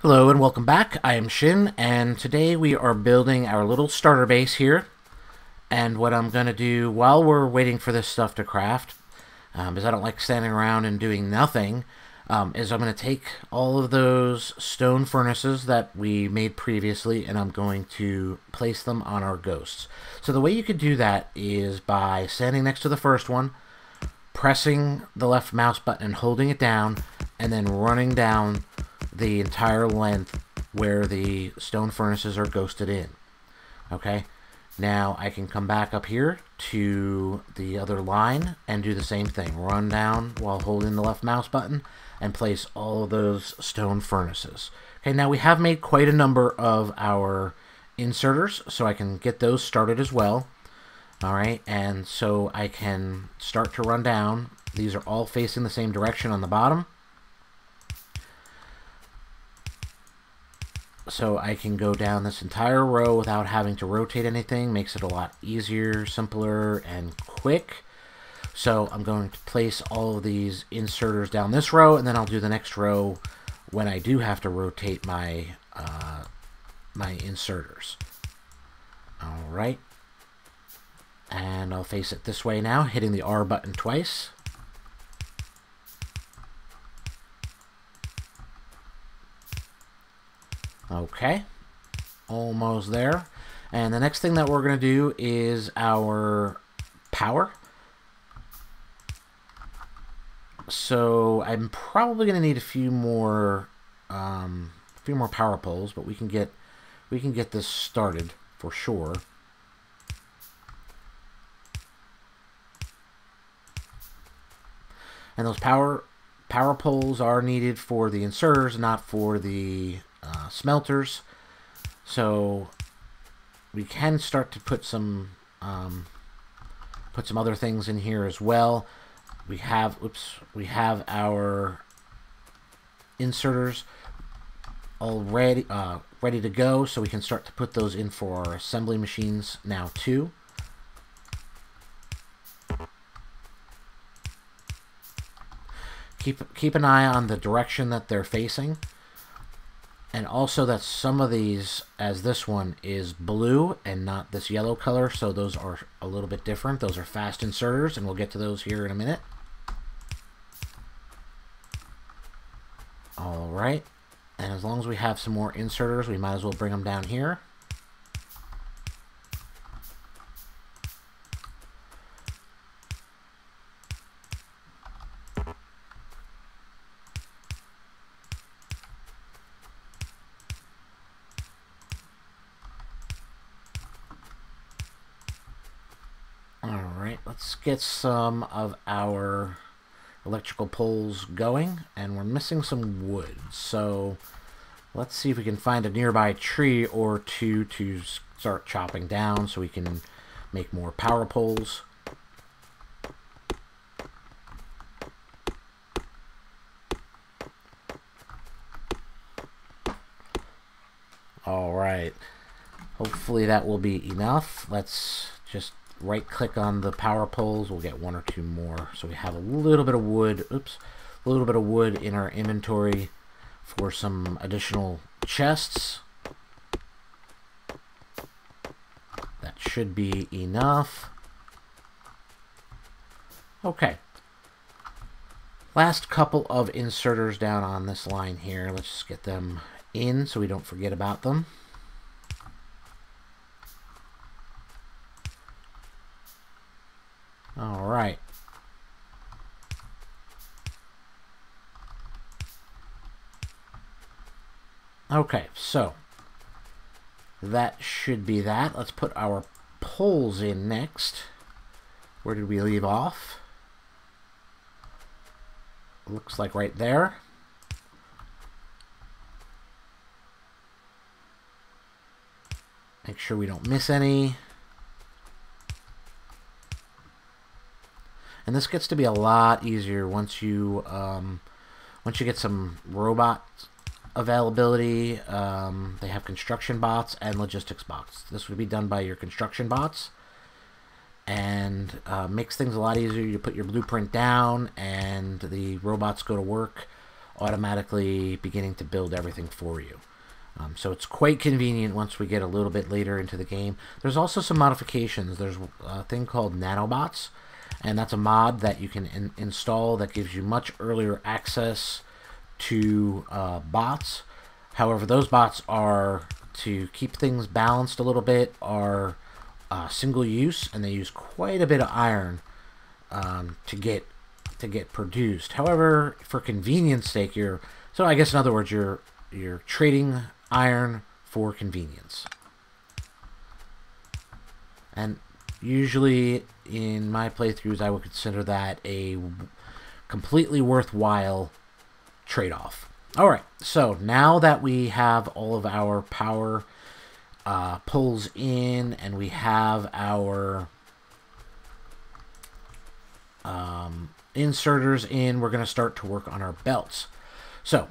Hello and welcome back. I am Shin, and today we are building our little starter base here. And what I'm going to do while we're waiting for this stuff to craft, because I don't like standing around and doing nothing, is I'm going to take all of those stone furnaces that we made previously, and I'm going to place them on our ghosts. So the way you could do that is by standing next to the first one, pressing the left mouse button and holding it down, and then running down the entire length where the stone furnaces are ghosted in. Okay, now I can come back up here to the other line and do the same thing. Run down while holding the left mouse button and place all of those stone furnaces. Okay, now we have made quite a number of our inserters, so I can get those started as well. Alright, and so I can start to run down. These are all facing the same direction on the bottom. So I can go down this entire row without having to rotate anything. Makes it a lot easier, simpler, and quick. So I'm going to place all of these inserters down this row, and then I'll do the next row when I do have to rotate my my inserters. Alright. And I'll face it this way now, hitting the R button twice. Okay, almost there. And the next thing that we're going to do is our power. So I'm probably going to need a few more power poles, but we can get this started for sure. And those power poles are needed for the inserters, not for the smelters. So we can start to put some other things in here as well. We have our inserters already ready to go, so we can start to put those in for our assembly machines now too. Keep an eye on the direction that they're facing, and also that some of these, as this one is blue and not this yellow color, so those are a little bit different. Those are fast inserters, and we'll get to those here in a minute. Alright, and as long as we have some more inserters, we might as well bring them down here. Alright, let's get some of our electrical poles going, and we're missing some wood, so let's see if we can find a nearby tree or two to start chopping down so we can make more power poles. Alright, hopefully that will be enough. Let's just right click on the power poles. We'll get one or two more, so we have a little bit of wood. Oops, a little bit of wood in our inventory for some additional chests. That should be enough. Okay, last couple of inserters down on this line here. Let's just get them in so we don't forget about them. All right. Okay, so that should be that. Let's put our poles in next. Where did we leave off? Looks like right there. Make sure we don't miss any. And this gets to be a lot easier once you get some robot availability. They have construction bots and logistics bots. This would be done by your construction bots, and makes things a lot easier. You put your blueprint down, and the robots go to work automatically beginning to build everything for you. So it's quite convenient once we get a little bit later into the game. There's also some modifications. There's a thing called nanobots, and that's a mod that you can install that gives you much earlier access to bots. However, those bots are, to keep things balanced a little bit, are single use, and they use quite a bit of iron to get produced. However, for convenience sake, so I guess in other words, you're trading iron for convenience. And usually in my playthroughs, I would consider that a completely worthwhile trade-off. Alright, so now that we have all of our power pulls in, and we have our inserters in, we're going to start to work on our belts. So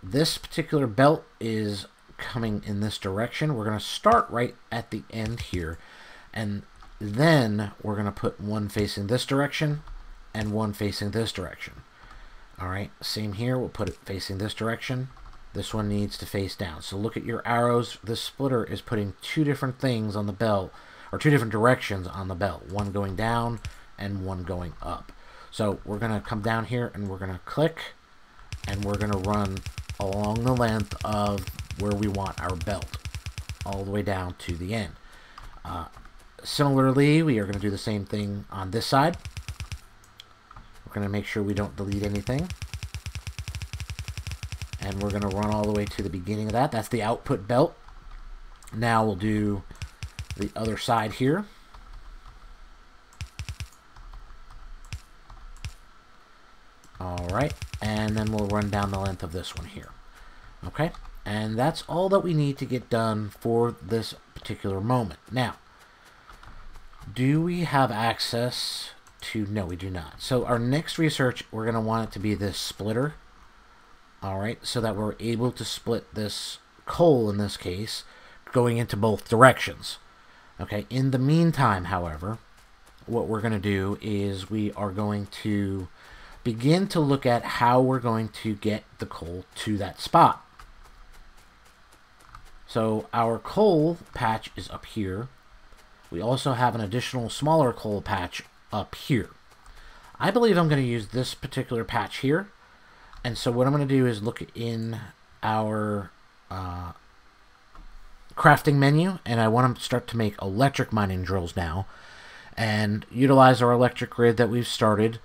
this particular belt is coming in this direction. We're going to start right at the end here, and then we're going to put one facing this direction and one facing this direction. Alright, same here. We'll put it facing this direction. This one needs to face down. So look at your arrows. This splitter is putting two different things on the belt, or two different directions on the belt. One going down and one going up. So we're going to come down here and we're going to click, and we're going to run along the length of where we want our belt, all the way down to the end. Similarly, we are going to do the same thing on this side. We're going to make sure we don't delete anything. And we're going to run all the way to the beginning of that. That's the output belt. Now we'll do the other side here. Alright, and then we'll run down the length of this one here. Okay, and that's all that we need to get done for this particular moment. Now, do we have access to... No, we do not. So our next research, we're going to want it to be this splitter. Alright, so that we're able to split this coal, in this case, going into both directions. Okay, in the meantime, however, what we're going to do is we are going to begin to look at how we're going to get the coal to that spot. So our coal patch is up here. We also have an additional smaller coal patch up here. I believe I'm going to use this particular patch here. And so what I'm going to do is look in our crafting menu, and I want to start to make electric mining drills now, and utilize our electric grid that we've started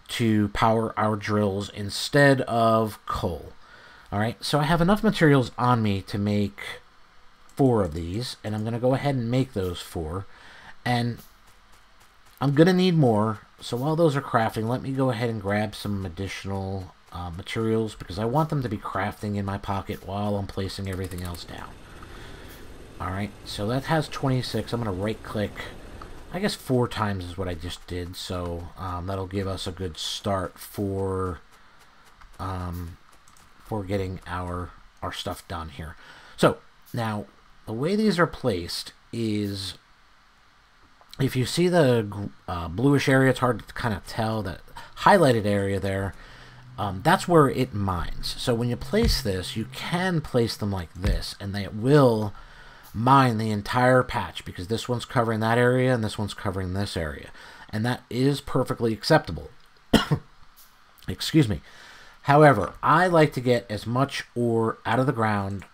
to power our drills instead of coal. Alright, so I have enough materials on me to make 4 of these, and I'm going to go ahead and make those 4. And I'm going to need more, so while those are crafting, let me go ahead and grab some additional materials, because I want them to be crafting in my pocket while I'm placing everything else down. Alright, so that has 26. I'm going to right click. I guess 4 times is what I just did, so that'll give us a good start for getting our stuff done here. So now the way these are placed is, if you see the bluish area, it's hard to kind of tell, that highlighted area there, that's where it mines. So when you place this, you can place them like this, and they will mine the entire patch, because this one's covering that area and this one's covering this area, and that is perfectly acceptable. Excuse me. However, I like to get as much ore out of the ground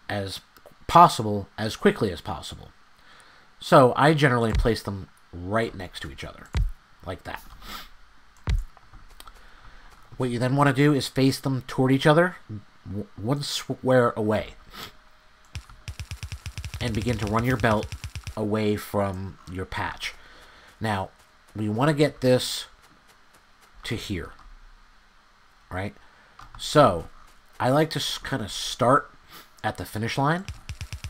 as possible, as quickly as possible. So I generally place them right next to each other, like that. What you then want to do is face them toward each other, one square away, and begin to run your belt away from your patch. Now, we want to get this to here, right? So, I like to kind of start at the finish line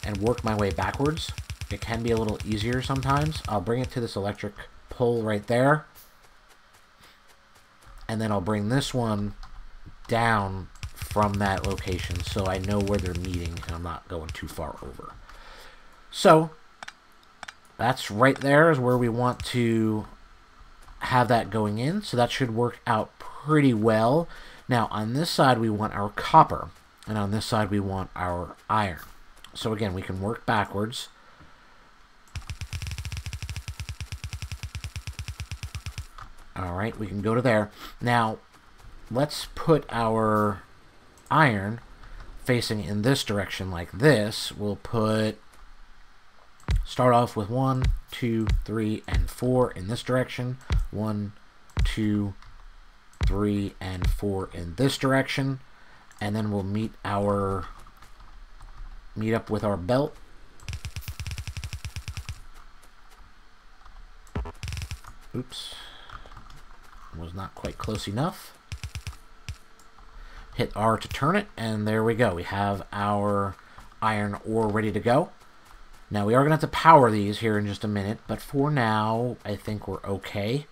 and work my way backwards. It can be a little easier sometimes. I'll bring it to this electric pole right there, and then I'll bring this one down from that location so I know where they're meeting and I'm not going too far over. So that's right there is where we want to have that going in. So that should work out pretty well. Now, on this side, we want our copper, and on this side, we want our iron. So again, we can work backwards. All right, we can go to there. Now, let's put our iron facing in this direction like this. We'll start off with 1, 2, 3, and 4 in this direction. 1, 2, 3, and 4 in this direction. And then we'll meet up with our belt. Oops. Was not quite close enough. Hit R to turn it, and there we go. We have our iron ore ready to go. Now, we are going to have to power these here in just a minute, but for now, I think we're okay.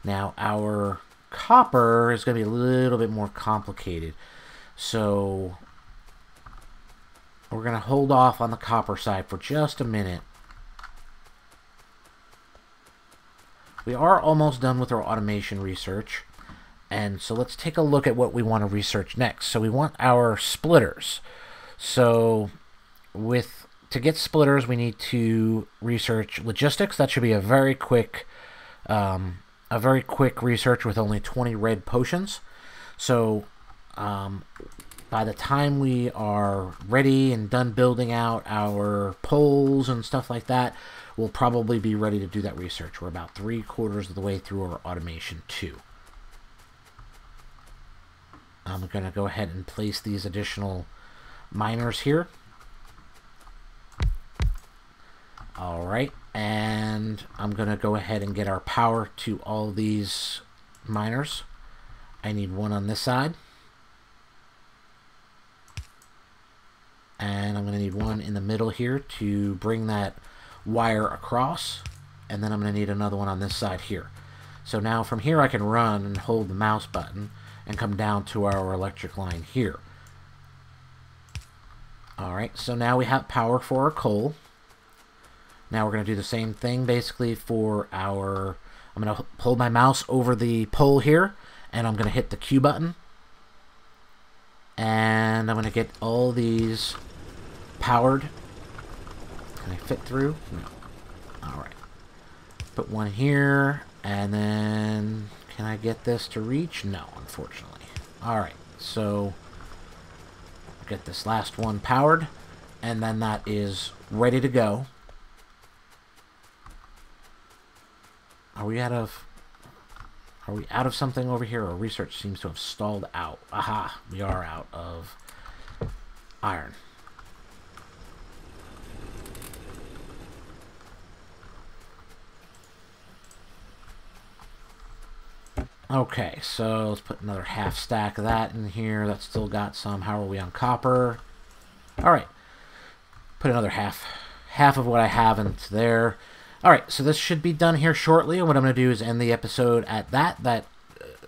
Now, our copper is going to be a little bit more complicated. So, we're going to hold off on the copper side for just a minute. We are almost done with our automation research, and so let's take a look at what we want to research next. So we want our splitters. So to get splitters, we need to research logistics. That should be a very quick research with only 20 red potions. So by the time we are ready and done building out our poles and stuff like that, we'll probably be ready to do that research. We're about 3/4 of the way through our automation 2. I'm going to go ahead and place these additional miners here. Alright, and I'm going to go ahead and get our power to all these miners. I need one on this side. And I'm going to need one in the middle here to bring that wire across, and then I'm going to need another one on this side here. So now from here I can run and hold the mouse button and come down to our electric line here. Alright, so now we have power for our coal. Now we're going to do the same thing basically for our... I'm going to hold my mouse over the pole here, and I'm going to hit the Q button. And I'm going to get all these powered. Can I fit through? No. Alright. Put one here, and then can I get this to reach? No, unfortunately. Alright, so get this last one powered, and then that is ready to go. Are we out of something over here? Our research seems to have stalled out. Aha, we are out of iron. Okay, so let's put another half stack of that in here. That's still got some. How are we on copper? Alright. Put another half of what I have into there. Alright, so this should be done here shortly. And what I'm going to do is end the episode at that.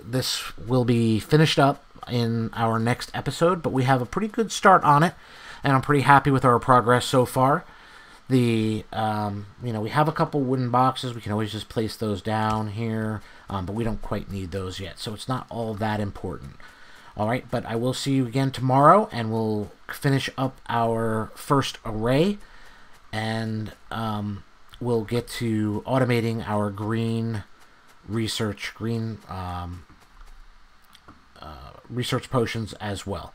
This will be finished up in our next episode, but we have a pretty good start on it, and I'm pretty happy with our progress so far. We have a couple wooden boxes. We can always just place those down here, but we don't quite need those yet, so it's not all that important. All right, but I will see you again tomorrow, and we'll finish up our first array, and we'll get to automating our green research potions as well.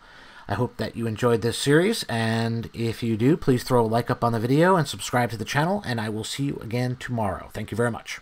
I hope that you enjoyed this series, and if you do, please throw a like up on the video and subscribe to the channel, and I will see you again tomorrow. Thank you very much.